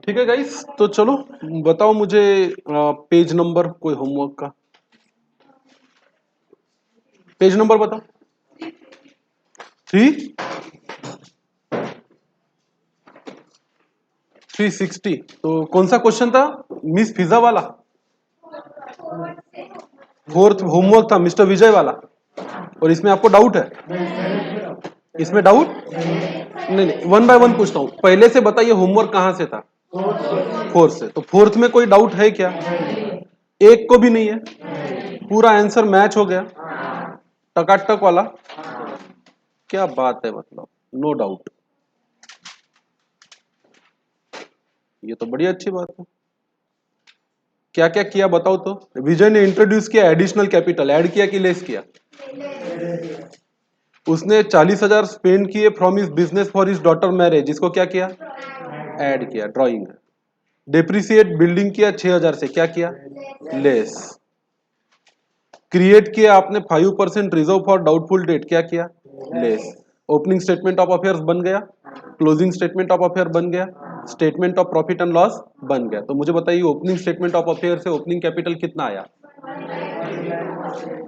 ठीक है गाइस, तो चलो बताओ मुझे पेज नंबर कोई होमवर्क का पेज नंबर बताओ। 360। तो कौन सा क्वेश्चन था? मिस फिजा वाला फोर्थ होमवर्क था, मिस्टर विजय वाला। और इसमें आपको डाउट है? इसमें डाउट नहीं नहीं, वन बाय वन पूछता हूँ। पहले से बताइए होमवर्क कहां से था? फोर्थ से। तो फोर्थ में कोई डाउट है क्या? एक को भी नहीं है, पूरा आंसर मैच हो गया टकाटक वाला। क्या बात है, मतलब नो डाउट। ये तो बड़ी अच्छी बात है। क्या क्या किया बताओ तो। विजय ने इंट्रोड्यूस किया एडिशनल कैपिटल, ऐड किया कि लेस किया? उसने 40,000 स्पेंड किए from his business for his daughter marriage, इसको क्या किया? ऐड किया, ड्राइंग है। डेप्रिसिएट बिल्डिंग किया 6,000 से, क्या किया? लेस। क्रिएट किया आपने 5% रिजर्व फॉर डाउटफुल डेट, क्या किया? Less. Opening statement of affairs बन गया, क्लोजिंग स्टेटमेंट ऑफ अफेयर बन गया, statement of profit and loss बन गया। तो मुझे बताइए ओपनिंग स्टेटमेंट ऑफ अफेयर से ओपनिंग कैपिटल कितना आया?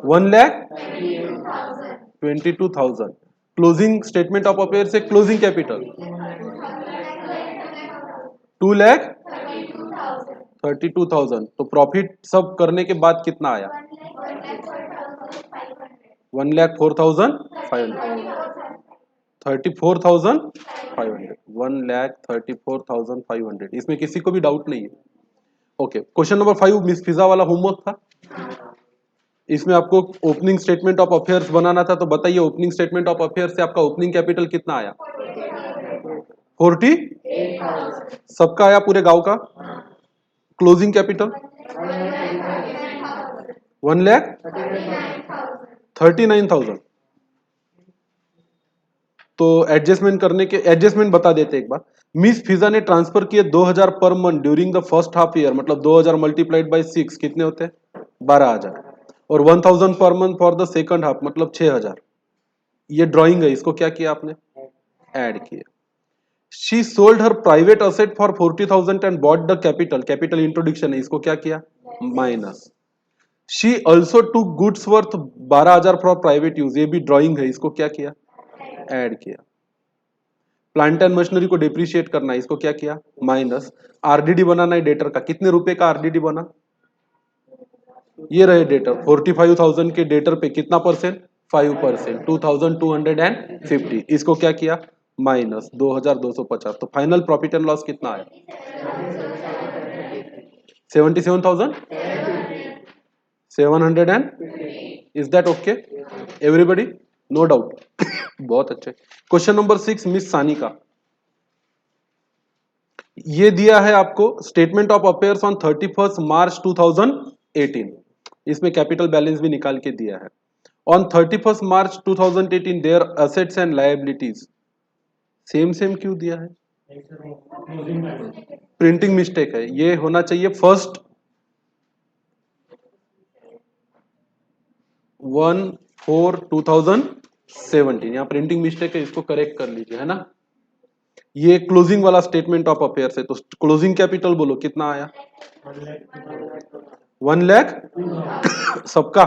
1,22,000। क्लोजिंग स्टेटमेंट ऑफ अफेयर से क्लोजिंग कैपिटल 2,32,000। तो प्रॉफिट सब करने के बाद कितना आया? 1,04,500। 34,500। 1,34,500। इसमें किसी को भी डाउट नहीं है? ओके, क्वेश्चन नंबर 5 मिस फिजा वाला होमवर्क था। इसमें आपको ओपनिंग स्टेटमेंट ऑफ अफेयर्स बनाना था। तो बताइए ओपनिंग स्टेटमेंट ऑफ अफेयर्स से आपका ओपनिंग कैपिटल कितना आया? 40। सबका आया, पूरे गांव का। Closing capital 1,39,000। तो एडजस्टमेंट करने के एडजस्टमेंट बता देते एक बार। मिस फिजा ने ट्रांसफर किए 2,000 per month during the first half year, मतलब 2,000 मल्टीप्लाइड बाय 6 कितने होते हैं? 12,000। और 1,000 per month for the second half, मतलब 6,000। ये ड्राइंग है, इसको क्या किया आपने? ऐड किया। She sold her private asset for 40,000 and bought the capital, capital introduction है, इसको क्या किया? Minus. She also to goods worth 12,000 for private use, ये भी ड्राइंग है, इसको क्या किया? ऐड किया। प्लांट एंड मशीनरी को डिप्रिशिएट करना है, इसको क्या किया? माइनस। आरडीडी बनाना है डेटर का, कितने रुपए का आरडीडी बना? ये रहे डेटर, 45,000 के डेटर पे कितना परसेंट? 5%, 2,250। इसको क्या किया? माइनस 2,250। तो फाइनल प्रॉफिट एंड लॉस कितना आया? 77,700 end. Is that okay everybody? No doubt. बहुत अच्छे। क्वेश्चन नंबर 6 मिस सानी का। ये दिया है आपको statement of affairs on 31 March 2018। इसमें कैपिटल बैलेंस भी निकाल के दिया है। On 31 March 2018 their assets and liabilities same same क्यों दिया है? प्रिंटिंग मिस्टेक है, ये होना चाहिए फर्स्ट 1/4/2017। यहाँ प्रिंटिंग मिस्टेक है, इसको करेक्ट कर लीजिए, है ना। ये क्लोजिंग वाला स्टेटमेंट ऑफ अफेयर्स है, तो क्लोजिंग कैपिटल बोलो कितना आया? 1 लाख सबका।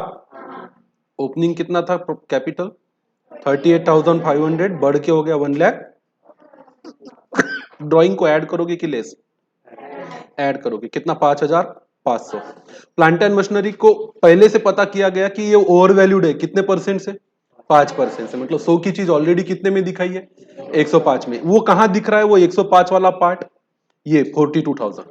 ओपनिंग कितना था कैपिटल? 38,500, बढ़ के हो गया 1 लाख। ड्राइंग को ऐड करोगे कि लेस? ऐड करोगे, कितना? 5,500। प्लांट एंड मशीनरी को पहले से पता किया गया कि ये ओवर वैल्यूड है, कितने परसेंट से? 5% से। मतलब 100 की चीज ऑलरेडी कितने में दिखाई है? 105 में। वो कहां दिख रहा है वो 105 वाला पार्ट? ये 42,000।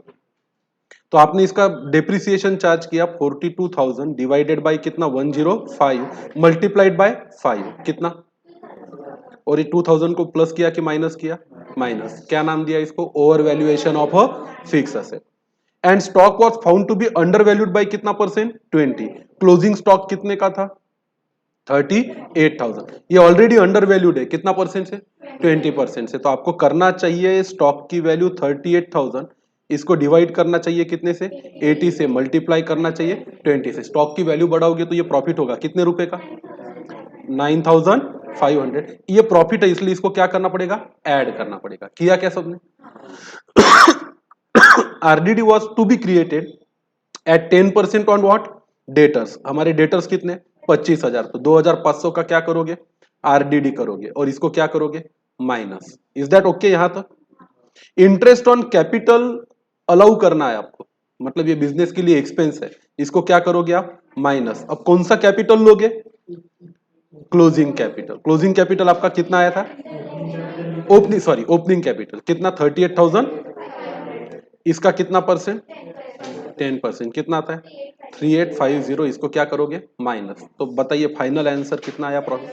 तो आपने इसका डेप्रिसिएशन चार्ज किया 42,000 डिवाइडेड बाय कितना? 105 मल्टीप्लाइड बाय 5 कितना? और ये 2,000 को प्लस किया कि माइनस किया? माइनस। क्या नाम दिया इसको? Over valuation of a fix asset. And stock was found to be under valued by कितना परसेंट? 20। क्लोजिंग स्टॉक कितने का था? 38,000। ये ऑलरेडी अंडर वैल्यूड है, कितना परसेंट से? 20% से। तो आपको करना चाहिए स्टॉक की वैल्यू 38,000, इसको डिवाइड करना चाहिए कितने से? 80 से। मल्टीप्लाई करना चाहिए 20 से। स्टॉक की वैल्यू बढ़ाओगे तो ये प्रॉफिट होगा कितने रुपए का? 9,000 500। ये प्रॉफिट है इसलिए इसको क्या करना पड़ेगा, ऐड करना पड़ेगा। किया क्या सबने? RDD was to be created at 10% on what, debtors. हमारे डेटर्स कितने, 25,000। तो 2,500 का क्या करोगे, आरडीडी करोगे और इसको क्या करोगे, माइनस। Is that okay? यहां तक इंटरेस्ट ऑन कैपिटल अलाउ करना है आपको, मतलब ये बिजनेस के लिए एक्सपेंस है, इसको क्या करोगे आप, माइनस। अब कौन सा कैपिटल लोगे, क्लोजिंग कैपिटल। क्लोजिंग कैपिटल आपका कितना आया था, ओपनिंग कैपिटल कितना, 38,000। इसका कितना परसेंट, 10%, कितना आता है 3850। इसको क्या करोगे, माइनस। तो बताइए फाइनल आंसर कितना आया, प्रॉफिट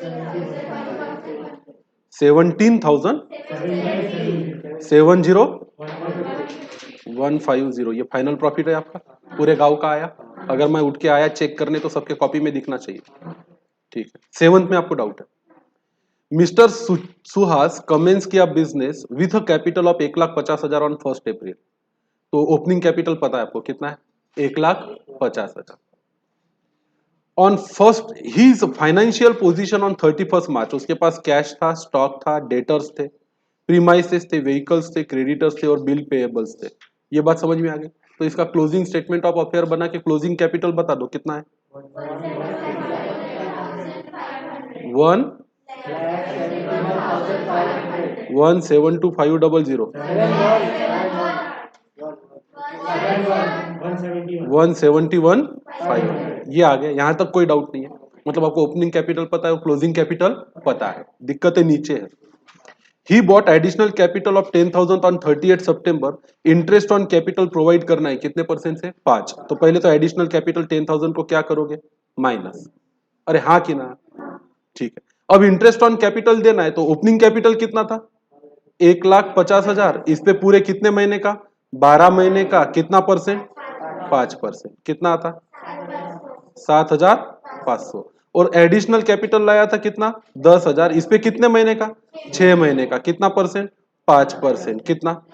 17,70150। ये फाइनल प्रॉफिट है आपका, पूरे गांव का आया। अगर मैं उठ के आया चेक करने तो सबके कॉपी में दिखना चाहिए। ठीक है, 7th में आपको डाउट है। मिस्टर सुहास कमेंस किया business with a capital of 1,50,000 on 1 April. तो ओपनिंग कैपिटल पता है आपको कितना है, 1,50,000। On first his financial position on 31 March, उसके पास कैश था, स्टॉक था, डेटर्स थे, प्रीमाइसेस थे, व्हीकल्स थे, क्रेडिटर्स थे और बिल पेएबल्स थे। ये बात समझ में आ गई। तो इसका क्लोजिंग स्टेटमेंट ऑफ अफेयर बना के क्लोजिंग कैपिटल बता दो कितना है, 1,172500, 171,500। ये आ गया, यहां तक कोई डाउट नहीं है। मतलब आपको ओपनिंग कैपिटल पता है, क्लोजिंग कैपिटल पता है, दिक्कतें नीचे है। He bought additional capital of 10,000 on 38 September. Interest on capital provide करना है कितने परसेंट से, 5। तो पहले तो एडिशनल कैपिटल 10,000 को क्या करोगे, माइनस। अरे हाँ कि ना, ठीक है। अब इंटरेस्ट ऑन कैपिटल देना है, तो ओपनिंग कैपिटल कितना था, 1,50,000। इस पे पूरे कितने महीने का, 12 महीने का, कितना परसेंट, 5%। कितना आता, 7,500। और एडिशनल कैपिटल लाया था कितना, 10,000। इस पे कितने महीने का, 6 महीने का, कितना परसेंट, 5%। कितना,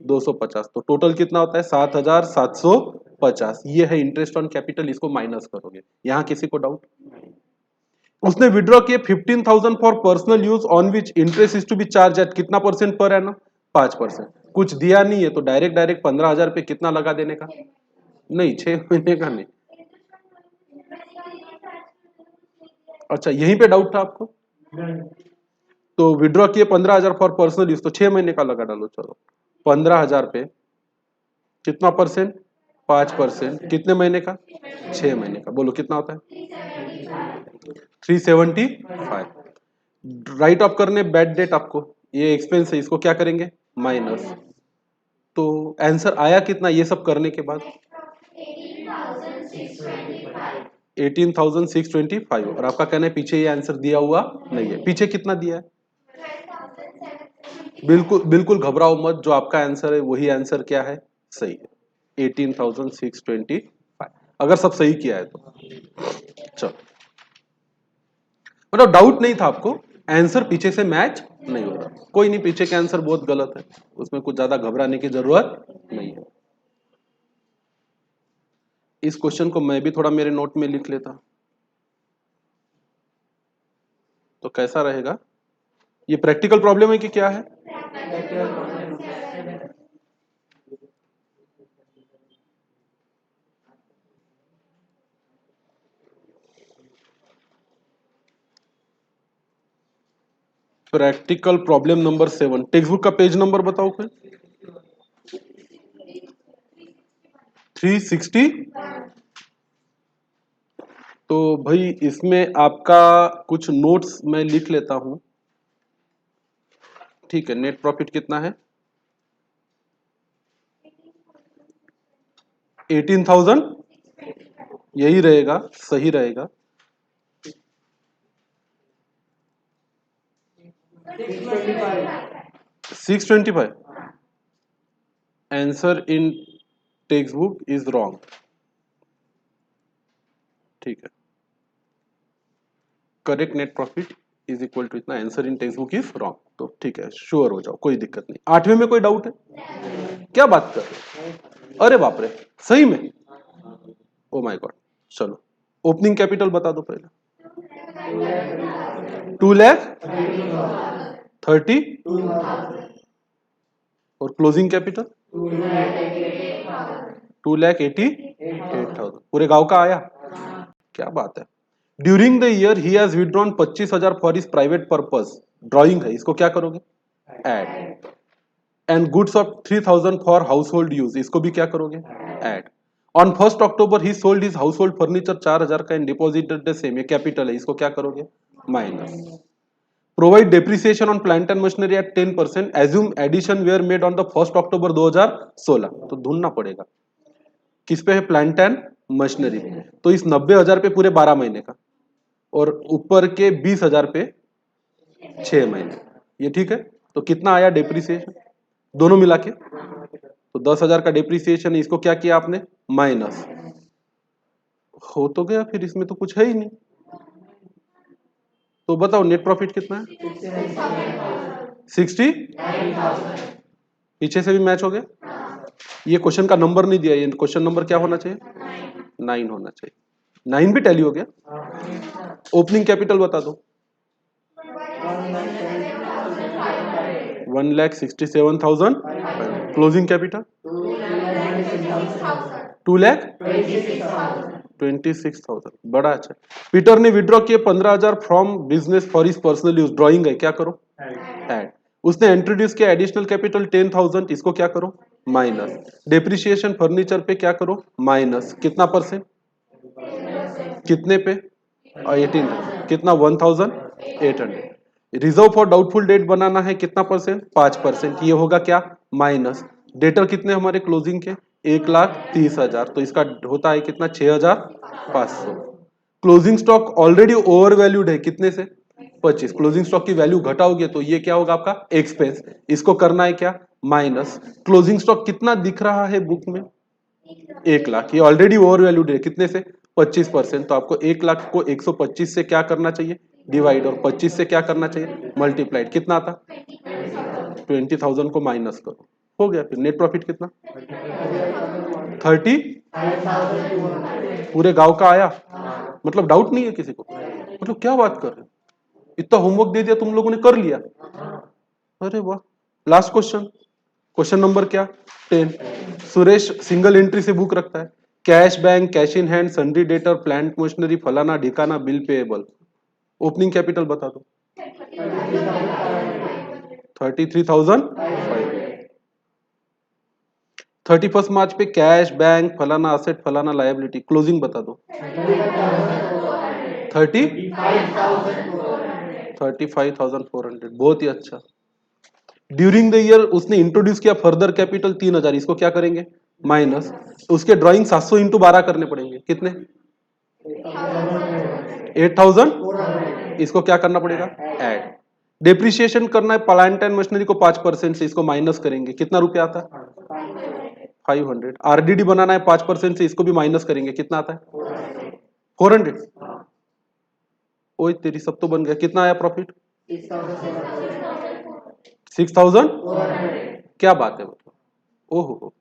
250। तो टोटल कितना होता है, 7,750। ये है इंटरेस्ट ऑन कैपिटल, इसको माइनस करोगे। यहां किसी को डाउट? उसने विड्रॉ किए 15,000 for personal use on which interest is to be charge at कितना परसेंट पर एनम, 5%। कुछ दिया नहीं है तो डायरेक्ट डायरेक्ट 15,000 पे कितना लगा देने का, नहीं 6 महीने का नहीं। अच्छा यहीं पे डाउट था आपको, तो विड्रॉ किए 15,000 फॉर पर्सनल यूज, तो 6 महीने का लगा डालो। चलो 15,000 पे कितना परसेंट, 5%। कितने महीने का, 6 महीने का। बोलो कितना होता है, 375। राइट ऑफ करने बैड डेट आपको, ये एक्सपेंस है, इसको क्या करेंगे, माइनस। तो आंसर आया कितना ये सब करने के बाद, 18,625। और आपका कहना है पीछे ये आंसर दिया हुआ नहीं है। पीछे कितना दिया है, बिल्कुल बिल्कुल घबराओ मत, जो आपका आंसर है वही आंसर क्या है, सही है, 18,625। अगर सब सही किया है तो चलो, मतलब डाउट नहीं था आपको, आंसर पीछे से मैच नहीं हो रहा। कोई नहीं, पीछे के आंसर बहुत गलत है, उसमें कुछ ज्यादा घबराने की जरूरत नहीं है। इस क्वेश्चन को मैं भी थोड़ा मेरे नोट में लिख लेता तो कैसा रहेगा। ये प्रैक्टिकल प्रॉब्लम है कि क्या है, practical problem number 7। Text book का पेज नंबर बताओ फिर, 360। तो भाई इसमें आपका कुछ नोट्स मैं लिख लेता हूं, ठीक है। नेट प्रॉफिट कितना है, 18,000, यही रहेगा, सही रहेगा। 625। Answer in text book is wrong, ठीक है। Correct net profit is equal to इतना, answer in text book is wrong. तो ठीक है, श्योर हो जाओ, कोई दिक्कत नहीं। 8वें में कोई डाउट है, क्या बात कर रहे हो? अरे बाप रे, सही में, ओ माय गॉड। चलो ओपनिंग कैपिटल बता दो पहले, 2,30,000 और क्लोजिंग कैपिटल 2,88,000 पूरे गांव का आया। क्या बात है। During the year he has withdrawn 25,000 for his private purpose. Drawing है, इसको क्या करोगे? Add. And goods of 3,000 for household use, इसको भी क्या करोगे? Add. On 1 October he sold his household furniture 4,000 का एंड डिपॉजिटेड द सेम, ये कैपिटल है, इसको क्या करोगे? Minus. Provide depreciation on plant and machinery at 10%, assume addition were made on the 1 अक्टूबर 2016। तो ढूंढना पड़ेगा किस पे है? Plant and machinery. तो इस 90,000 पे पूरे 12 महीने का और ऊपर के 20,000 पे 6 महीने, ये ठीक है। तो कितना आया डेप्रिसिएशन दोनों मिला के? तो 10,000 का डेप्रिसिएशन, इसको क्या किया आपने? माइनस। हो तो गया, फिर इसमें तो कुछ है ही नहीं। तो बताओ नेट प्रॉफिट कितना है? 60। पीछे से भी मैच हो गया। ये क्वेश्चन का नंबर नहीं दिया, ये क्वेश्चन नंबर क्या होना चाहिए? 9 होना चाहिए। 9 भी टैली हो गया। ओपनिंग कैपिटल बता दो। 1,67,000। Closing capital 2,26,000। बड़ा अच्छा। पीटर ने विड्रॉ किए 15,000 from business for his personal use. Drawing है, क्या करो? ऐड। उसने इंट्रोड्यूस किया एडिशनल कैपिटल 10,000, इसको क्या करो? माइनस। डेप्रिसिएशन फर्नीचर पे क्या करो? माइनस। कितना परसेंट? कितने पे? 18। कितना? 1,800। रिजर्व फॉर डाउटफुल डेट बनाना है, कितना परसेंट? 5%। ये होगा क्या? माइनस। डेटर कितने हमारे क्लोजिंग के? 1,30,000। तो इसका होता है कितना? 6,500। Closing stock already over valued है, कितने से? 25। क्लोजिंग स्टॉक की वैल्यू घटाओगे तो ये क्या होगा? आपका एक्सपेंस। इसको करना है क्या? माइनस। क्लोजिंग स्टॉक कितना दिख रहा है बुक में? 1,00,000। ये ऑलरेडी ओवर वैल्यूड है, कितने से? 25%। तो आपको 1,00,000 को 125 से क्या करना चाहिए? डिवाइड। और 25 से क्या करना चाहिए? मल्टीप्लाइड। कितना आता? 20,000 को माइनस करो, हो गया। फिर नेट प्रॉफिट कितना? 30। पूरे गांव का आया। मतलब डाउट नहीं है किसी को? मतलब क्या बात कर रहे हो, इतना होमवर्क दे दिया तुम लोगों ने, कर लिया। अरे वाह। लास्ट क्वेश्चन, क्वेश्चन नंबर क्या? 10। सुरेश सिंगल एंट्री से बुक रखता है। Cash bank, cash in hand, sundry debtor, plant machinery, फलाना ढिकाना, बिल पेएबल। ओपनिंग कैपिटल बता दो। 33,500। 31 मार्च पे कैश बैंक, फलाना असेट, फलाना लायबिलिटी। क्लोजिंग बता दो। 35,400। बहुत ही अच्छा। ड्यूरिंग द ईयर उसने इंट्रोड्यूस किया फर्दर कैपिटल 3,000, इसको क्या करेंगे? माइनस। उसके ड्राइंग 700 इंटू 12 करने पड़ेंगे, कितने? 8,000। इसको क्या करना पड़ेगा? ऐड। डेप्रिसिएशन करना है प्लांट एंड मशीनरी को 5% से, इसको माइनस करेंगे, कितना रुपया आता है? 500। आरडीडी बनाना है 5% से, इसको भी माइनस करेंगे, कितना आता है? 400। ओए तेरी, सब तो बन गया। कितना आया प्रॉफिट? 6,000। क्या बात है, मतलब ओहो।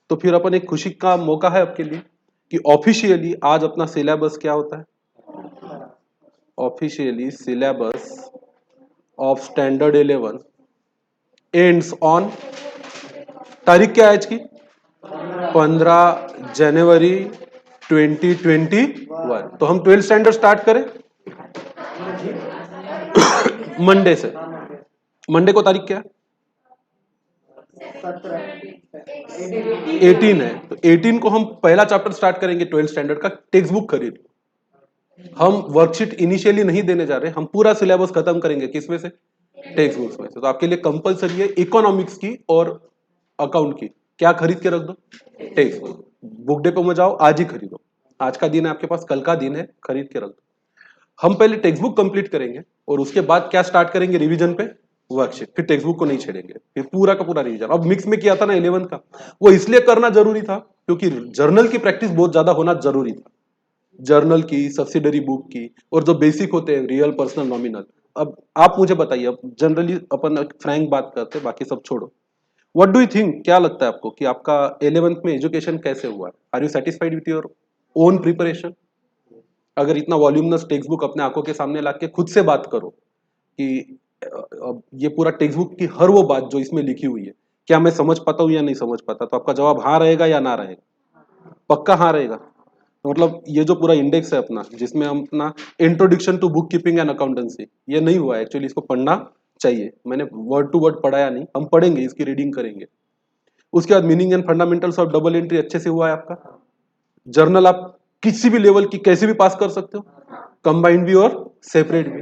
तो फिर अपन एक खुशी का मौका है आपके लिए कि ऑफिशियली आज अपना सिलेबस क्या होता है? Officially syllabus of standard 11 ends on, तारीख क्या है आज की? 15 जनवरी 2021। तो हम 12th स्टैंडर्ड स्टार्ट करें मंडे से। मंडे को तारीख क्या है? 18 है। तो 18 को हम पहला चैप्टर स्टार्ट करेंगे 12th स्टैंडर्ड का। टेक्स्ट बुक खरीद। हम वर्कशीट इनिशियली नहीं देने जा रहे, हम पूरा सिलेबस खत्म करेंगे, किसमें से? टेक्स्ट बुक्स में से। तो आपके लिए कंपलसरी है इकोनॉमिक्स की और अकाउंट की, क्या खरीद के रख दो? Text book. बुक डे पे मत जाओ, आज ही खरीदो। आज का दिन है आपके पास, कल का दिन है, खरीद के रख दो। हम पहले टेक्स्ट बुक कंप्लीट करेंगे और उसके बाद क्या स्टार्ट करेंगे? रिवीजन पे वर्कशीट। फिर टेक्स्ट बुक को नहीं छेड़ेंगे, फिर पूरा का पूरा रिवीजन। अब मिक्स में किया था ना 11 का, वो इसलिए करना जरूरी था क्योंकि जर्नल की प्रैक्टिस बहुत ज्यादा होना जरूरी था। जर्नल की, सब्सिडरी बुक की, और जो बेसिक होते हैं रियल, पर्सनल, नॉमिनल। अब आप मुझे बताइए, अब जनरली अपन फ्रैंक बात करते हैं, बाकी सब छोड़ो। व्हाट डू यू थिंक, क्या लगता है आपको कि आपका 11th में एजुकेशन कैसे हुआ? Are you satisfied with your own preparation? अगर इतना वॉल्यूमनस टेक्स्ट बुक अपने आंखों के सामने ला के खुद से बात करो कि ये पूरा टेक्स्ट बुक की हर वो बात जो इसमें लिखी हुई है क्या मैं समझ पाता हूँ या नहीं समझ पाता, तो आपका जवाब हाँ रहेगा या ना रहेगा? पक्का हाँ रहेगा। तो मतलब ये जो पूरा इंडेक्स है अपना, जिसमें हम अपना introduction to bookkeeping and accountancy, ये नहीं हुआ एक्चुअली, इसको पढ़ना चाहिए। मैंने वर्ड टू वर्ड पढ़ाया नहीं, हम पढ़ेंगे, इसकी रीडिंग करेंगे। उसके बाद meaning and fundamentals of double entry अच्छे से हुआ है आपका। जर्नल आप किसी भी लेवल की कैसे भी पास कर सकते हो, कंबाइंड भी और सेपरेट भी।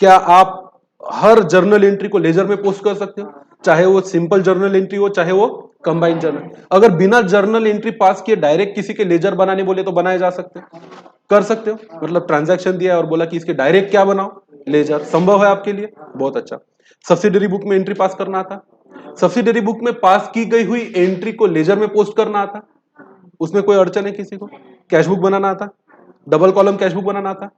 क्या आप हर जर्नल एंट्री को लेजर में पोस्ट कर सकते हो, चाहे वो सिंपल जर्नल एंट्री हो चाहे वो कंबाइंड जर्नल? अगर बिना जर्नल एंट्री पास किए डायरेक्ट किसी के लेजर बनाने बोले तो बनाए जा सकते हो, कर सकते हो। मतलब ट्रांजैक्शन दिया है और बोला कि इसके डायरेक्ट क्या बनाओ, लेजर, संभव है आपके लिए, बहुत अच्छा। सब्सिडरी बुक में एंट्री पास करना आता, सब्सिडरी बुक में पास की गई हुई एंट्री को लेजर में पोस्ट करना आता, उसमें कोई अड़चन है किसी को? कैश बुक बनाना आता, डबल कॉलम कैश बुक बनाना आता,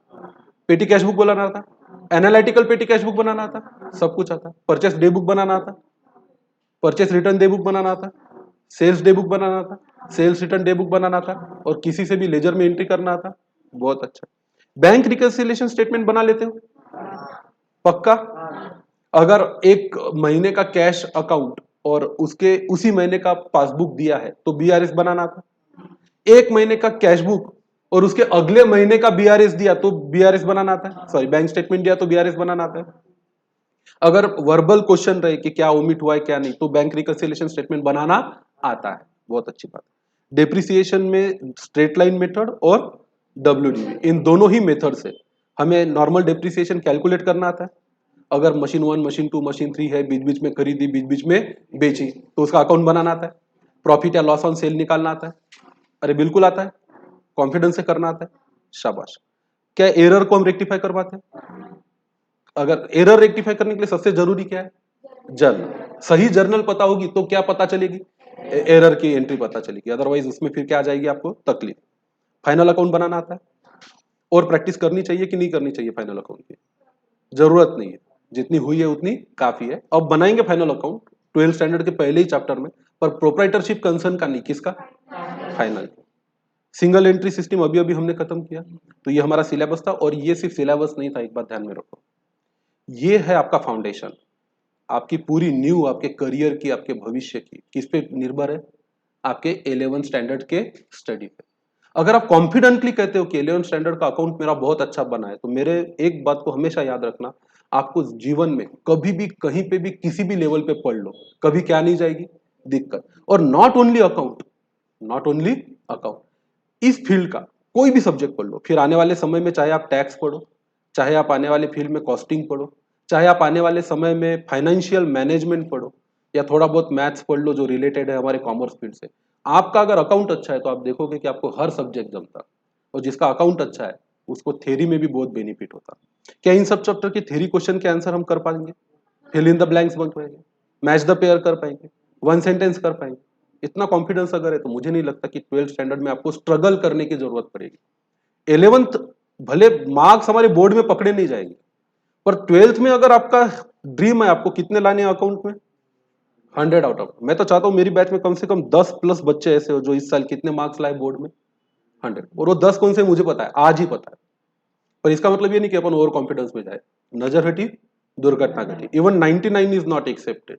पेटी कैश बुक बनाना आता, एनालिटिकल पेटी कैश बुक बनाना आता, सब कुछ आता। परचेस डे बुक बनाना आता, परचेस रिटर्न डे बुक बनाना आता, सेल्स डे बुक बनाना आता, सेल्स रिटर्न डे बुक बनाना आता, और किसी से भी लेजर में एंट्री करना आता, बहुत अच्छा। बैंक रिकंसिलिएशन स्टेटमेंट बना लेते हो, पक्का? अगर एक महीने का कैश अकाउंट और उसके उसी महीने का पासबुक दिया है तो बीआरएस बनाना आता। एक महीने का कैश बुक और उसके अगले महीने का बीआरएस दिया तो बीआरएस बनाना आता है, सॉरी बैंक स्टेटमेंट दिया तो बीआरएस बनाना आता है। अगर वर्बल क्वेश्चन रहे कि क्या ओमिट हुआ है क्या नहीं, तो बैंक रिकंसिलिएशन स्टेटमेंट बनाना आता है, बहुत अच्छी बात। डेप्रिसिएशन में स्ट्रेट लाइन मेथड और डब्ल्यूडीवी, इन दोनों ही मेथड से हमें नॉर्मल डेप्रिसिएशन कैलकुलेट करना आता है। अगर मशीन 1 मशीन 2 मशीन 3 है, बीच बीच में खरीदी बीच बीच में बेची, तो उसका अकाउंट बनाना आता है। प्रॉफिट या लॉस ऑन सेल निकालना आता है, अरे बिल्कुल आता है, कॉन्फिडेंस से करना आता है, शाबाश। क्या एरर को हम रेक्टिफाई कर पाते हैं? अगर एरर रेक्टिफाई करने के लिए सबसे जरूरी क्या है? जर्नल। सही जर्नल पता होगी तो क्या पता चलेगी? एरर की एंट्री पता चलेगी, अदरवाइज उसमें फिर क्या आ जाएगी आपको? तकलीफ। फाइनल अकाउंट बनाना आता है, और प्रैक्टिस करनी चाहिए कि नहीं करनी चाहिए फाइनल अकाउंट की? जरूरत नहीं है, जितनी हुई है उतनी काफी है। अब बनाएंगे फाइनल अकाउंट 12 स्टैंडर्ड के पहले ही चैप्टर में, पर प्रोप्राइटरशिप कंसर्न का नहीं, किसका? फाइनल। सिंगल एंट्री सिस्टम अभी अभी हमने खत्म किया, तो ये हमारा सिलेबस था, और ये सिर्फ सिलेबस नहीं था, एक बात ध्यान में रखो, ये है आपका फाउंडेशन। आपकी पूरी न्यू आपके करियर की, आपके भविष्य की किस पे निर्भर है? आपके 11 स्टैंडर्ड के स्टडी पे। अगर आप कॉन्फिडेंटली कहते हो कि 11 स्टैंडर्ड का अकाउंट मेरा बहुत अच्छा बना है, तो मेरे एक बात को हमेशा याद रखना, आपको जीवन में कभी भी कहीं पे भी किसी भी लेवल पे पढ़ लो, कभी क्या नहीं जाएगी? दिक्कत। और not only account, not only account, इस फील्ड का कोई भी सब्जेक्ट पढ़ लो, फिर आने वाले समय में चाहे आप टैक्स पढ़ो, चाहे आप आने वाले फील्ड में कॉस्टिंग पढ़ो, चाहे आप आने वाले समय में फाइनेंशियल मैनेजमेंट पढ़ो, या थोड़ा बहुत मैथ्स पढ़ लो जो रिलेटेड है हमारे कॉमर्स फील्ड से, आपका अगर अकाउंट अच्छा है तो आप देखोगे कि आपको हर सब्जेक्ट जमता, और जिसका अकाउंट अच्छा है उसको थ्योरी में भी बहुत बेनिफिट होता। क्या इन सब चैप्टर की थ्योरी क्वेश्चन के आंसर हम कर पाएंगे? फिल इन द ब्लैंक्स बन पाएंगे, मैच द पेयर कर पाएंगे, वन सेंटेंस कर पाएंगे? इतना कॉन्फिडेंस अगर है तो मुझे नहीं लगता कि 12th स्टैंडर्ड में आपको स्ट्रगल करने की जरूरत पड़ेगी। 11th भले मार्क्स हमारे बोर्ड में पकड़े नहीं जाएंगे, पर 12th में अगर आपका ड्रीम है आपको कितने लाने हैं अकाउंट में? 100 आउट ऑफ, मैं तो चाहता हूं मेरी बैच में कम से कम 10 प्लस बच्चे ऐसे हो जो इस साल कितने मार्क्स लाए बोर्ड में? 100। और वो 10 कौन से मुझे पता है, आज ही पता है। पर इसका मतलब ये नहीं कि अपन ओवर कॉन्फिडेंस में जाए, नजर हटी दुर्घटना घटी। इवन 99 इज नॉट एक्सेप्टेड,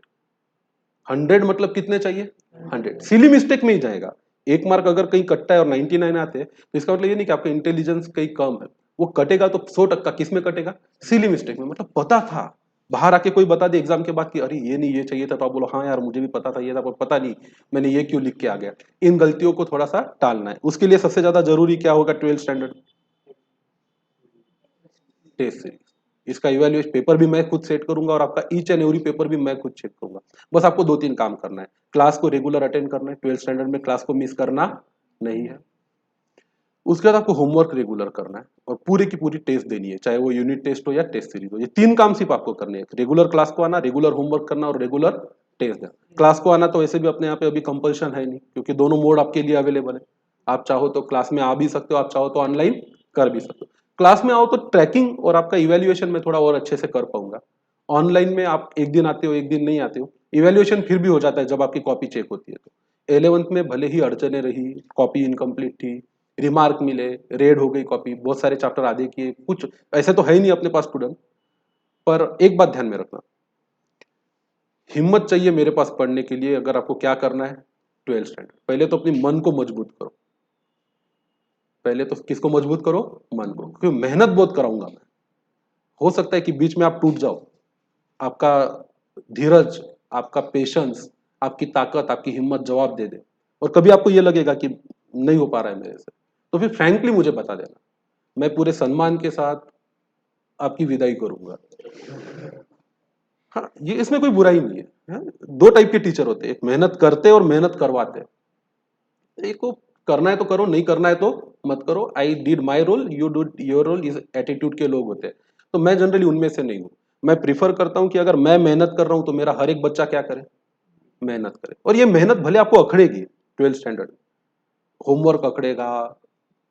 100 मतलब कितने चाहिए? 100। सिली मिस्टेक में ही जाएगा। एक मार्क अगर कहीं कटता है और 99 आते हैं तो इसका मतलब ये नहीं कि आपका इंटेलिजेंस कहीं कम है, वो कटेगा तो 100% किस में कटेगा? सिली मिस्टेक में। मतलब पता था, बाहर आके कोई बता दे एग्जाम के बाद कि अरे ये नहीं ये चाहिए था, तो आप बोलो हाँ यार मुझे भी पता था ये था, पर पता नहीं मैंने ये क्यों लिख के आ गया। इन गलतियों को थोड़ा सा टालना है, उसके लिए सबसे ज्यादा जरूरी क्या होगा 12th स्टैंडर्ड? Test series. इसका इवैल्यूएशन पेपर भी मैं खुद सेट करूंगा, और आपका ईच एंड एवरी पेपर भी मैं खुद चेक करूंगा। बस आपको 2-3 काम करना है, क्लास को रेगुलर अटेंड करना है, 12th स्टैंडर्ड में क्लास को मिस करना नहीं है। उसके बाद आपको होमवर्क रेगुलर करना है, और पूरी की पूरी टेस्ट देनी है, चाहे वो यूनिट टेस्ट हो या टेस्ट सीरीज हो। ये 3 काम सिर्फ आपको करने हैं, रेगुलर क्लास को आना, रेगुलर होमवर्क करना, और रेगुलर टेस्ट देना। क्लास को आना तो वैसे भी अपने यहाँ पे अभी कंपल्शन है नहीं, क्योंकि दोनों मोड आपके लिए अवेलेबल है। आप चाहो तो क्लास में आ भी सकते हो, आप चाहो तो ऑनलाइन कर भी सकते हो। क्लास में आओ तो ट्रैकिंग और आपका इवेल्युएशन में थोड़ा और अच्छे से कर पाऊंगा। ऑनलाइन में आप एक दिन आते हो एक दिन नहीं आते हो, इवेल्युएशन फिर भी हो जाता है जब आपकी कॉपी चेक होती है। तो 11th में भले ही अड़चने रही, कॉपी इनकम्प्लीट थी, रिमार्क मिले, रेड हो गई कॉपी, बहुत सारे चैप्टर आधे किए, कुछ ऐसे तो है ही नहीं अपने पास स्टूडेंट। पर एक बात ध्यान में रखना, हिम्मत चाहिए मेरे पास पढ़ने के लिए। अगर आपको क्या करना है, 12th स्टैंडर्ड, पहले तो अपनी मन को मजबूत करो। पहले तो किसको मजबूत करो? मन को, क्योंकि मेहनत बहुत कराऊंगा मैं। हो सकता है कि बीच में आप टूट जाओ, आपका धीरज, आपका पेशेंस, आपकी ताकत, आपकी हिम्मत जवाब दे दे, और कभी आपको यह लगेगा कि नहीं हो पा रहा है मेरे से, तो फिर फ्रैंकली मुझे बता देना, मैं पूरे सम्मान के साथ आपकी विदाई करूंगा। हाँ, ये इसमें कोई बुराई नहीं है, हाँ? दो टाइप के टीचर होते हैं, एक मेहनत करते और मेहनत करवाते। एक को करना है तो करो, नहीं करना है तो मत करो। I did my role, you do your role, इस एटीट्यूड के लोग होते हैं। तो मैं जनरली उनमें से नहीं हूं। मैं प्रिफर करता हूं कि अगर मैं मेहनत कर रहा हूं तो मेरा हर एक बच्चा क्या करे, मेहनत करे। और ये मेहनत भले आपको अखड़ेगी 12th स्टैंडर्ड, होमवर्क अखड़ेगा,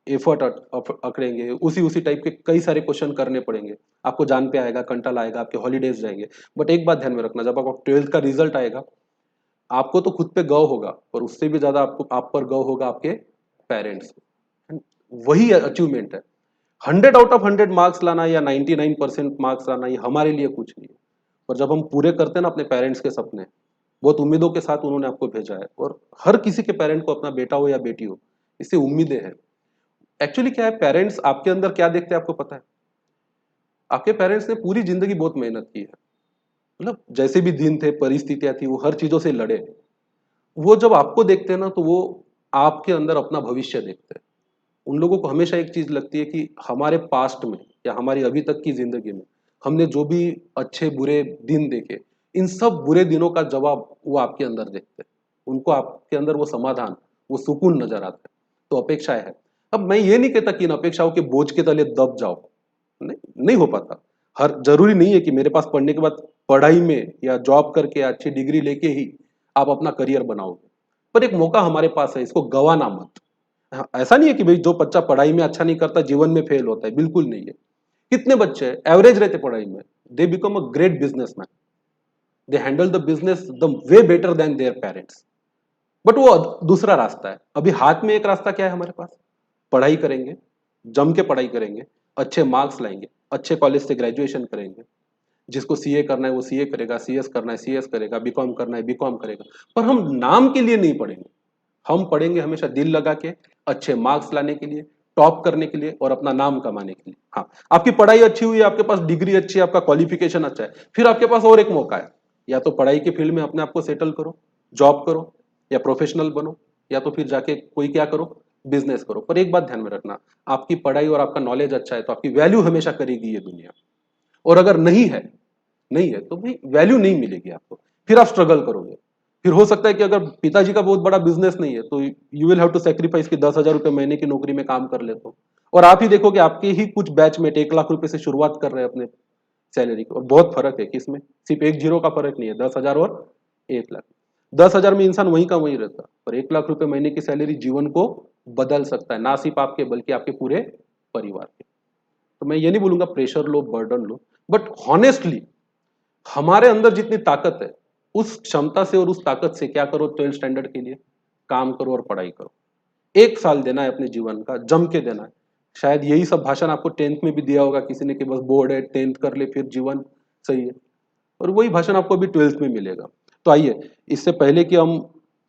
एफर्ट अकड़ेंगे, उसी उसी टाइप के कई सारे क्वेश्चन करने पड़ेंगे, आपको जान पे आएगा, कंटल आएगा, आपके हॉलीडेज जाएंगे। बट एक बात ध्यान में रखना, जब आपका 12th का रिजल्ट आएगा, आपको तो खुद पे गौर होगा, पर उससे भी ज्यादा आपको आप पर गौर होगा आपके पेरेंट्स। वही अचीवमेंट है। 100 आउट ऑफ 100 मार्क्स लाना या 99% मार्क्स लाना, ये हमारे लिए कुछ नहीं है। पर जब हम पूरे करते हैं ना अपने पेरेंट्स के सपने, बहुत उम्मीदों के साथ उन्होंने आपको भेजा है, और हर किसी के पेरेंट को, अपना बेटा हो या बेटी हो, इससे उम्मीदें हैं। एक्चुअली क्या है, पेरेंट्स आपके अंदर क्या देखते हैं आपको पता है? आपके पेरेंट्स ने पूरी जिंदगी बहुत मेहनत की है, मतलब जैसे भी दिन थे, परिस्थितियां थी, वो हर चीजों से लड़े। वो जब आपको देखते हैं ना, तो वो आपके अंदर अपना भविष्य देखते हैं। उन लोगों को हमेशा एक चीज लगती है कि हमारे पास्ट में या हमारी अभी तक की जिंदगी में हमने जो भी अच्छे बुरे दिन देखे, इन सब बुरे दिनों का जवाब वो आपके अंदर देखते हैं। उनको आपके अंदर वो समाधान, वो सुकून नजर आता है। तो अपेक्षाएं है। अब मैं ये नहीं कहता कि इन अपेक्षाओं के बोझ के तले दब जाओ, नहीं, नहीं हो पाता। हर जरूरी नहीं है कि मेरे पास पढ़ने के बाद पढ़ाई में या जॉब करके अच्छी डिग्री लेके ही आप अपना करियर बनाओगे। पर एक मौका हमारे पास है, इसको गवाना मत। हाँ, ऐसा नहीं है कि भाई जो बच्चा पढ़ाई में अच्छा नहीं करता जीवन में फेल होता है, बिल्कुल नहीं है। कितने बच्चे एवरेज रहते पढ़ाई में, they become a great businessman, they handle the business the way better than their parents. But वो दूसरा रास्ता है। अभी हाथ में एक रास्ता क्या है हमारे पास? पढ़ाई करेंगे, जम के पढ़ाई करेंगे, अच्छे मार्क्स लाएंगे, अच्छे कॉलेज से ग्रेजुएशन करेंगे। जिसको सीए करना है वो सीए करेगा, सीएस करना है सीएस करेगा, बीकॉम करना है बीकॉम करेगा। पर हम नाम के लिए नहीं पढ़ेंगे, हम पढ़ेंगे हमेशा दिल लगा के, अच्छे मार्क्स लाने के लिए, टॉप करने के लिए और अपना नाम कमाने के लिए। हाँ, आपकी पढ़ाई अच्छी हुई है, आपके पास डिग्री अच्छी है, आपका क्वालिफिकेशन अच्छा है, फिर आपके पास और एक मौका है। या तो पढ़ाई के फील्ड में अपने आप को सेटल करो, जॉब करो, या प्रोफेशनल बनो, या तो फिर जाके कोई क्या करो, बिजनेस करो। पर एक बात ध्यान में रखना, आपकी पढ़ाई और आपका नॉलेज अच्छा है तो आपकी वैल्यू हमेशा करेगी ये दुनिया। और अगर नहीं है तो भाई वैल्यू नहीं मिलेगी आपको, फिर आप स्ट्रगल करोगे। फिर हो सकता है कि अगर पिताजी का बहुत बड़ा बिजनेस नहीं है तो you will have to sacrifice कि 10,000 रुपए महीने की नौकरी में काम कर लेते हो, और आप ही देखो कि आपके ही कुछ बैचमेट 1 लाख रुपए से शुरुआत कर रहे हैं अपने सैलरी की। और बहुत फर्क है किसमें, सिर्फ एक जीरो का फर्क नहीं है, 10,000 और 1 लाख। 10,000 में इंसान वहीं का वहीं रहता, पर 1 लाख रुपए महीने की सैलरी जीवन को बदल सकता है, ना सिर्फ आपके बल्कि आपके पूरे परिवार के। तो मैं ये नहीं बोलूंगा pressure low, burden low, but honestly हमारे अंदर जितनी ताकत है, उस क्षमता से और उस ताकत से क्या करो, 12th स्टैंडर्ड के लिए काम करो और पढ़ाई करो। 1 साल देना है अपने जीवन का, जम के देना है। शायद यही सब भाषण आपको 10th में भी दिया होगा किसी ने कि बस बोर्ड है, 10th कर ले फिर जीवन सही है, और वही भाषण आपको अभी 12th में मिलेगा। तो आइए, इससे पहले कि हम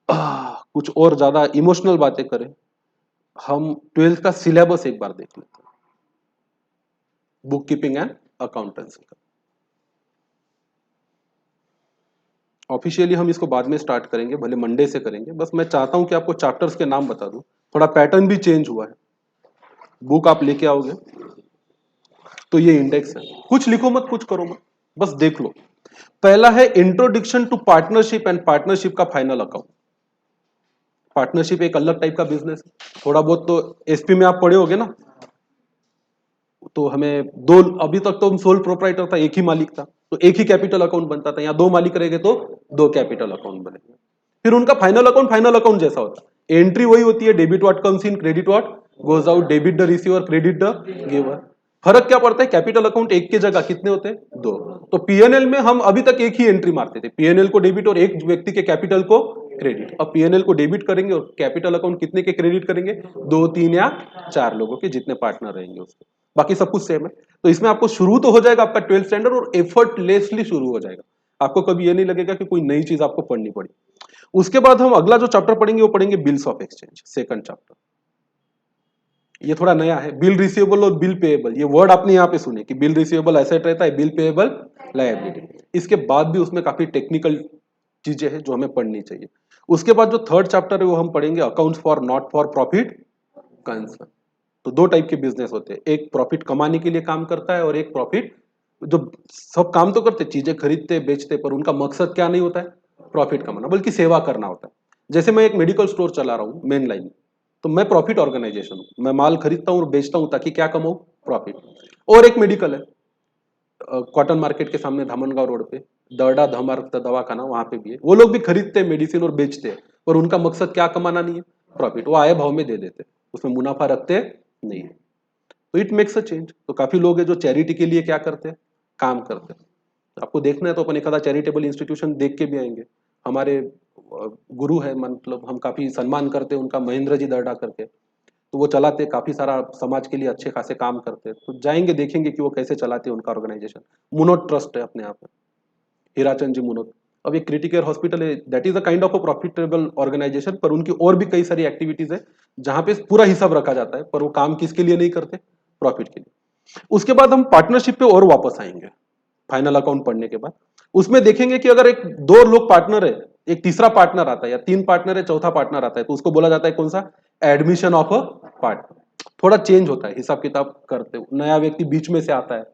कुछ और ज्यादा इमोशनल बातें करें, हम 12th का सिलेबस एक बार देख लेते हैं, बुक कीपिंग एंड अकाउंटेंसी का। ऑफिशियली हम इसको बाद में स्टार्ट करेंगे, भले मंडे से करेंगे। बस मैं चाहता हूं कि आपको चैप्टर्स के नाम बता दूं, थोड़ा पैटर्न भी चेंज हुआ है। बुक आप लेके आओगे तो ये इंडेक्स है, कुछ लिखो मत, कुछ करो मत, बस देख लो। पहला है introduction to partnership and partnership का फाइनल अकाउंट। पार्टनरशिप एक अलग टाइप का बिजनेस है, थोड़ा बहुत तो एसपी में आप पढ़े होगे ना। तो हमें दो, अभी तक तो हम सोल प्रोप्राइटर था, एक ही मालिक था, तो एक ही कैपिटल अकाउंट बनता था। यहाँ दो मालिक रहेंगे तो दो कैपिटल अकाउंट बनेंगे। फिर उनका फाइनल अकाउंट जैसा होता है, एंट्री वही होती है, debit what comes in, credit what goes out, debit the receiver, credit the giver. फर्क क्या पड़ता है, कैपिटल अकाउंट एक के जगह कितने होते हैं, दो। तो पीएनएल में हम अभी तक एक ही एंट्री मारते थे, पीएनएल को डेबिट और एक व्यक्ति के कैपिटल को क्रेडिट। अब पीएनएल को डेबिट करेंगे और कैपिटल अकाउंट कितने के क्रेडिट करेंगे, 2, 3 या 4 लोगों के, जितने पार्टनर रहेंगे उसके, बाकी सब कुछ सेम है। तो इसमें आपको शुरू तो हो जाएगा आपका 12th स्टैंडर्ड और एफर्टलेसली शुरू हो जाएगा, आपको कभी ये नहीं लगेगा कि कोई नई चीज आपको पढ़नी पड़ी। उसके बाद हम अगला जो चैप्टर पढ़ेंगे वो पढ़ेंगे bills of exchange, second chapter. ये थोड़ा नया है, बिल रिसीवेबल और बिल पेएबल, ये वर्ड आपने यहाँ पे सुने कि बिल रिसीवेबल एसेट रहता है, बिल पेएबल लायबिलिटी। इसके बाद भी उसमें काफी टेक्निकल चीजें हैं जो हमें पढ़नी चाहिए। उसके बाद जो थर्ड चैप्टर है वो हम पढ़ेंगे accounts for not for profit concern. तो दो टाइप के बिजनेस होते हैं, एक प्रॉफिट कमाने के लिए काम करता है और एक प्रॉफिट, जो सब काम तो करते, चीजें खरीदते बेचते, पर उनका मकसद क्या नहीं होता है, प्रॉफिट कमाना, बल्कि सेवा करना होता है। जैसे मैं एक मेडिकल स्टोर चला रहा हूँ मेन लाइन, तो मैं प्रॉफिट ऑर्गेनाइजेशन हूँ, मैं माल खरीदता हूँ और बेचता हूँ ताकि क्या कमाऊँ, प्रॉफिट। और एक मेडिकल है, कॉटन मार्केट के सामने धामनगांव रोड पे दर्डा धमार्क दवाखाना, वहां पे भी है, वो लोग भी खरीदते हैं मेडिसिन और बेचते हैं, और उनका मकसद क्या कमाना नहीं है, प्रॉफिट। वो आए भाव में दे देते, उसमें मुनाफा रखते नहीं है। तो इट मेक्स अ चेंज। तो काफी लोग हैं जो चैरिटी के लिए क्या करते हैं, काम करते हैं। तो आपको देखना है तो अपन एक आधा चैरिटेबल इंस्टीट्यूशन देख के भी आएंगे। हमारे गुरु है, मतलब हम काफी सम्मान करते हैं उनका, महेंद्र जी दर्डा करके, तो वो चलाते काफी सारा समाज के लिए अच्छे खासे काम करते हैं, तो जाएंगे देखेंगे कि वो कैसे चलाते हैं उनका ऑर्गेनाइजेशन। मुनोट ट्रस्ट है अपने आप में, हीराचंद जी मुनोट। अब एक क्रिटिकेयर हॉस्पिटल है, that is a kind of a profitable organisation, पर उनकी और भी कई सारी एक्टिविटीज है जहां पे पूरा हिसाब रखा जाता है, पर वो काम किसके लिए नहीं करते, प्रॉफिट के लिए। उसके बाद हम पार्टनरशिप पे और वापस आएंगे फाइनल अकाउंट पढ़ने के बाद। उसमें देखेंगे कि अगर एक दो लोग पार्टनर है, एक तीसरा पार्टनर आता है, या 3 पार्टनर है, चौथा पार्टनर आता है, तो उसको बोला जाता है कौन सा, एडमिशन ऑफ अ पार्टनर। थोड़ा चेंज होता है हिसाब किताब करते, नया व्यक्ति बीच में से आता है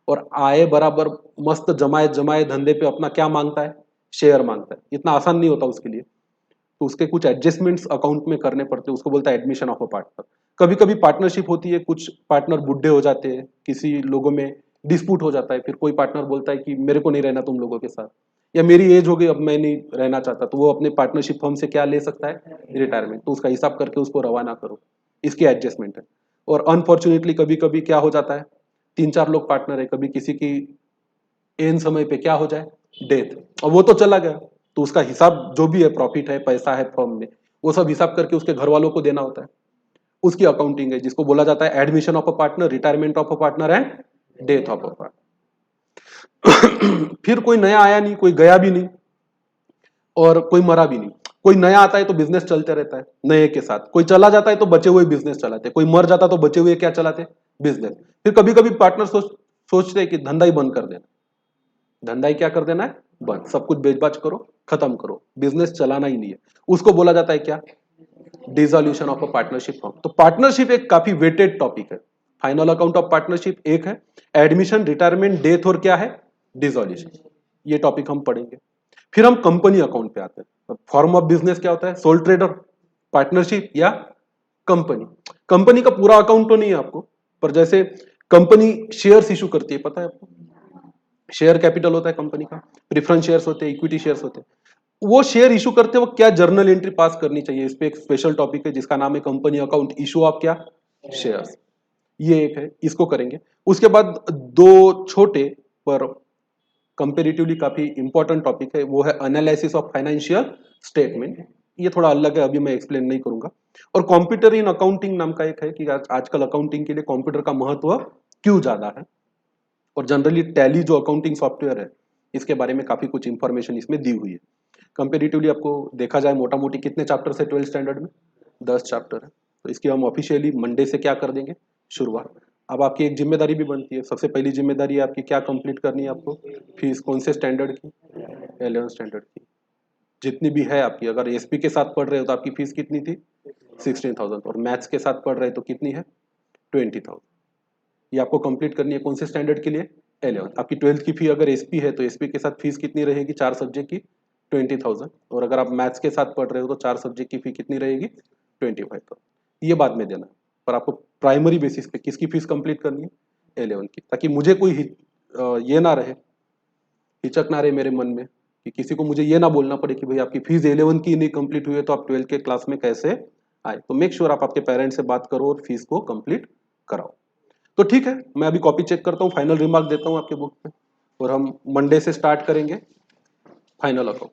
और आए बराबर मस्त जमाए जमाए धंधे पे अपना क्या मांगता है, शेयर मांगता है। इतना आसान नहीं होता उसके लिए, तो उसके कुछ एडजस्टमेंट्स अकाउंट में करने पड़ते हैं, उसको बोलता है एडमिशन ऑफ अ पार्टनर। कभी कभी पार्टनरशिप होती है, कुछ पार्टनर बुढ़े हो जाते हैं, किसी लोगों में डिस्प्यूट हो जाता है, फिर कोई पार्टनर बोलता है कि मेरे को नहीं रहना तुम लोगों के साथ, या मेरी एज हो गई अब मैं नहीं रहना चाहता, तो वो अपने पार्टनरशिप फर्म से क्या ले सकता है, रिटायरमेंट। तो उसका हिसाब करके उसको रवाना करो, इसकी एडजस्टमेंट है। और अनफॉर्चुनेटली कभी कभी क्या हो जाता है, 3-4 लोग पार्टनर है, कभी किसी की एन समय पे क्या हो जाए, डेथ, और वो तो चला गया, तो उसका हिसाब जो भी है, प्रॉफिट है, पैसा है फर्म में, वो सब हिसाब करके उसके घर वालों को देना होता है। उसकी अकाउंटिंग है जिसको बोला जाता है admission of a partner, retirement of a partner and death of a partner. फिर कोई नया आया नहीं, कोई गया भी नहीं, और कोई मरा भी नहीं। कोई नया आता है तो बिजनेस चलते रहता है नए के साथ, कोई चला जाता है तो बचे हुए बिजनेस चलाते, कोई मर जाता तो बचे हुए क्या चलाते, बिजनेस। फिर कभी कभी पार्टनर सोचते हैं कि धंधा ही बंद कर देना, धंधा ही क्या कर देना है, बंद, सब कुछ बेचबाच करो, खत्म करो, बिजनेस चलाना ही नहीं है। उसको बोला जाता है क्या, dissolution of a partnership form. तो पार्टनरशिप एक काफी वेटेड टॉपिक है। फाइनल अकाउंट ऑफ पार्टनरशिप एक है, एडमिशन, रिटायरमेंट, डेथ और क्या है, डिसोल्यूशन, ये टॉपिक हम पढ़ेंगे। फिर हम कंपनी अकाउंट पे आते हैं। फॉर्म ऑफ बिजनेस क्या होता है, सोल ट्रेडर, पार्टनरशिप या कंपनी। कंपनी का पूरा अकाउंट तो नहीं है आपको, पर जैसे कंपनी शेयर्स इशू करती है, पता है आपको, शेयर कैपिटल होता है कंपनी का, प्रेफरेंस शेयर्स होते हैं, इक्विटी शेयर्स होते हैं। वो शेयर इशू करते वक्त क्या जर्नल एंट्री पास करनी चाहिए, इस पे एक स्पेशल टॉपिक है जिसका नाम है कंपनी अकाउंट, इशू ऑफ क्या, शेयर्स, ये एक है, इसको करेंगे। उसके बाद दो छोटे पर कंपेरेटिवली काफी इंपॉर्टेंट टॉपिक है, वो है एनालिसिस ऑफ फाइनेंशियल स्टेटमेंट। ये थोड़ा अलग है, अभी मैं एक्सप्लेन नहीं करूंगा। और कंप्यूटर इन अकाउंटिंग नाम का एक है कि आजकल अकाउंटिंग के लिए कंप्यूटर का महत्व क्यों ज्यादा है, और जनरली टैली जो अकाउंटिंग सॉफ्टवेयर है इसके बारे में काफी कुछ इंफॉर्मेशन इसमें दी हुई है। कंपेरेटिवली आपको देखा जाए मोटा मोटी कितने चैप्टर है 12th स्टैंडर्ड में, 10 चैप्टर है। तो इसकी हम ऑफिशियली मंडे से क्या कर देंगे, शुरुआत। अब आपकी एक जिम्मेदारी भी बनती है, सबसे पहली जिम्मेदारी आपकी क्या कंप्लीट करनी है आपको, फीस कौन से स्टैंडर्ड की, 11th स्टैंडर्ड की, जितनी भी है आपकी। अगर एसपी के साथ पढ़ रहे हो तो आपकी फीस कितनी थी, 16,000, और मैथ्स के साथ पढ़ रहे हो तो कितनी है, 20,000। ये आपको कंप्लीट करनी है कौन से स्टैंडर्ड के लिए, 11th। आपकी 12th की फी अगर एसपी है तो एसपी के साथ फीस कितनी रहेगी, 4 सब्जेक्ट की 20,000, और अगर आप मैथ्स के साथ पढ़ रहे हो तो 4 सब्जेक्ट की फी कितनी रहेगी, 25,000। ये बाद में देना, पर आपको प्राइमरी बेसिस पे किसकी फीस कंप्लीट करनी है, 11 की, ताकि मुझे कोई ये ना रहे, हिचक ना रहे मेरे मन में कि किसी को मुझे ये ना बोलना पड़े कि भाई आपकी फीस 11 की नहीं कंप्लीट हुई है तो आप 12 के क्लास में कैसे आए। तो मेक श्योर आप आपके पेरेंट्स से बात करो और फीस को कंप्लीट कराओ। तो ठीक है, मैं अभी कॉपी चेक करता हूँ, फाइनल रिमार्क देता हूँ आपके बुक पे, और हम मंडे से स्टार्ट करेंगे फाइनल अकाउंट।